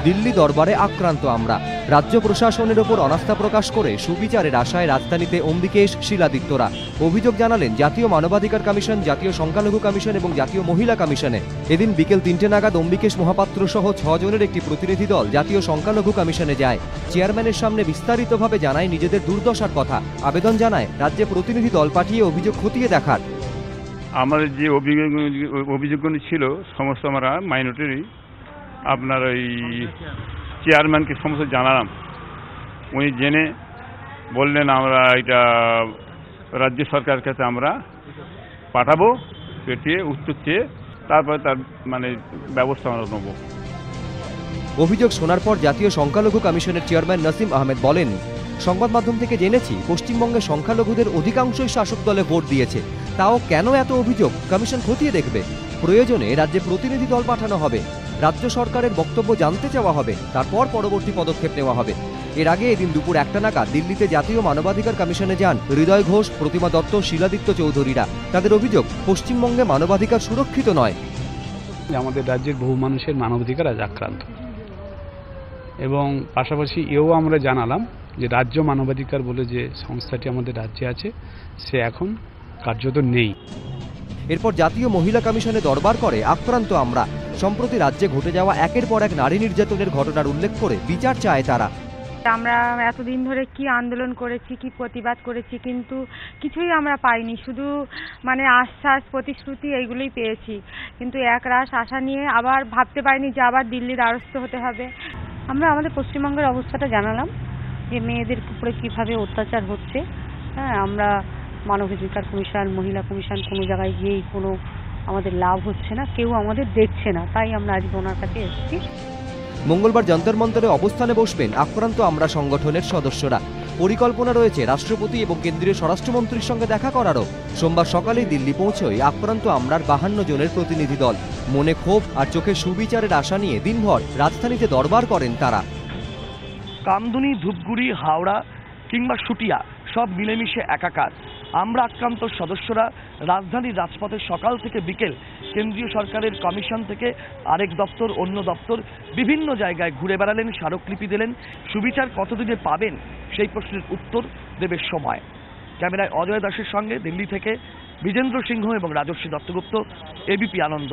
দিল্লি দরবারে আক্রান্ত আমরা। রাজ্য প্রশাসনের ওপর অনাস্থা প্রকাশ করে সুবিচারের আশায় রাজধানীতে অম্বিকেশ শিলাদিত্যরা অভিযোগ জানালেন জাতীয় মানবাধিকার কমিশন, জাতীয় সংখ্যালঘু কমিশন এবং জাতীয় মহিলা কমিশনে। এদিন বিকেল ৩টে নাগাদ অম্বিকেশ মহাপাত্র সহ ৬ জনের একটি প্রতিনিধি দল জাতীয় সংখ্যালঘু কমিশনে যায়। চেয়ারম্যানের সামনে বিস্তারিতভাবে জানায় নিজেদের দুর্দশার কথা। আবেদন জানায় রাজ্যে প্রতিনিধি দল পাঠিয়ে অভিযোগ খতিয়ে দেখার। আমাদের যে অভিযোগগুলো ছিল সমস্ত আমরা মাইনরিটি আপনার ওই চেয়ারম্যানকে সমস্ত জানালাম। উনি জেনে বললেন আমরা এটা রাজ্য সরকারের কাছে আমরা পাঠাবো, পেটিয়ে উত্তর চেয়ে তারপরে তার ব্যবস্থা আমরা নেব। অভিযোগ শোনার পর জাতীয় সংখ্যালঘু কমিশনের চেয়ারম্যান নাসিম আহমেদ বলেন, সংবাদ মাধ্যম থেকে জেনেছি পশ্চিমবঙ্গে সংখ্যালঘুদের অধিকাংশই শাসক দলে ভোট দিয়েছে। তাও কেন এত অভিযোগ কমিশন খতিয়ে দেখবে। প্রয়োজনে রাজ্যে প্রতিনিধি দল পাঠানো হবে, রাজ্য সরকারের বক্তব্য জানতে চাওয়া হবে, তারপর পরবর্তী পদক্ষেপ নেওয়া হবে। এর আগে এদিন দুপুর 1টা নাগাদ দিল্লিতে জাতীয় মানবাধিকার কমিশনে যান হৃদয় ঘোষ, প্রতিমা দত্ত, শিলাদিত্য চৌধুরীরা। তাদের অভিযোগ পশ্চিমবঙ্গে মানবাধিকার সুরক্ষিত নয়। আমাদের রাজ্যের বহু মানুষের মানবাধিকার আজ আক্রান্ত, এবং পাশাপাশি এও আমরা জানালাম যে রাজ্য মানবাধিকার বলে যে সংস্থাটি আমাদের রাজ্যে আছে সে এখন কার্যত নেই। এরপর জাতীয় মহিলা কমিশনে দরবার করে আক্রান্ত আমরা। সম্প্রতি রাজ্যে ঘটে যাওয়া একের পর এক নারী নির্যাতনের ঘটনার উল্লেখ করে বিচার চায় তারা। আমরা এতদিন ধরে কি আন্দোলন করেছি, কি প্রতিবাদ করেছি, কিন্তু কিছুই আমরা পাইনি। শুধু আশ্বাস, প্রতিশ্রুতি এইগুলোই পেয়েছি, কিন্তু একরাশ আশা নিয়ে আবার ভাবতে পারিনি যে আবার দিল্লির দ্বারস্থ হতে হবে। আমরা আমাদের পশ্চিমবঙ্গের অবস্থাটা জানালাম যে মেয়েদের উপরে কিভাবে অত্যাচার হচ্ছে। হ্যাঁ, আমরা মানবাধিকার কমিশন, মহিলা কমিশন কোনো জায়গায় গিয়েই কোনো আমাদের লাভ হচ্ছে না, কেউ আমাদের দেখছে না, তাই আমরা আজকে ওনার কাছে এসেছি। মঙ্গলবার যন্তর মন্তরে অবস্থানে বসবেন আক্রান্ত আমরা সংগঠনের সদস্যরা। পরিকল্পনা রয়েছে রাষ্ট্রপতি এবং কেন্দ্রীয় স্বরাষ্ট্রমন্ত্রীর সঙ্গে দেখা করারও। সোমবার সকালেই দিল্লি পৌঁছয় আক্রান্ত আমরার 52 জনের প্রতিনিধি দল। মনে ক্ষোভ আর চোখে সুবিচারের আশা নিয়ে দিনভর রাজধানীতে দরবার করেন তারা। কামদুনি, ধূপগুড়ি, হাওড়া কিংবা শুটিয়া সব মিলেমিশে একাকার। আমরা আক্রান্ত সদস্যরা রাজধানীর রাজপথে সকাল থেকে বিকেল কেন্দ্রীয় সরকারের কমিশন থেকে আরেক দপ্তর, অন্য দপ্তর বিভিন্ন জায়গায় ঘুরে বেড়ালেন, স্মারকলিপি দিলেন। সুবিচার কতদিনে পাবেন সেই প্রশ্নের উত্তর দেবে সময়। ক্যামেরায় অজয় দাসের সঙ্গে দিল্লি থেকে বিজেন্দ্র সিংহ এবং রাজস্বী দত্তগুপ্ত, এবিপি আনন্দ।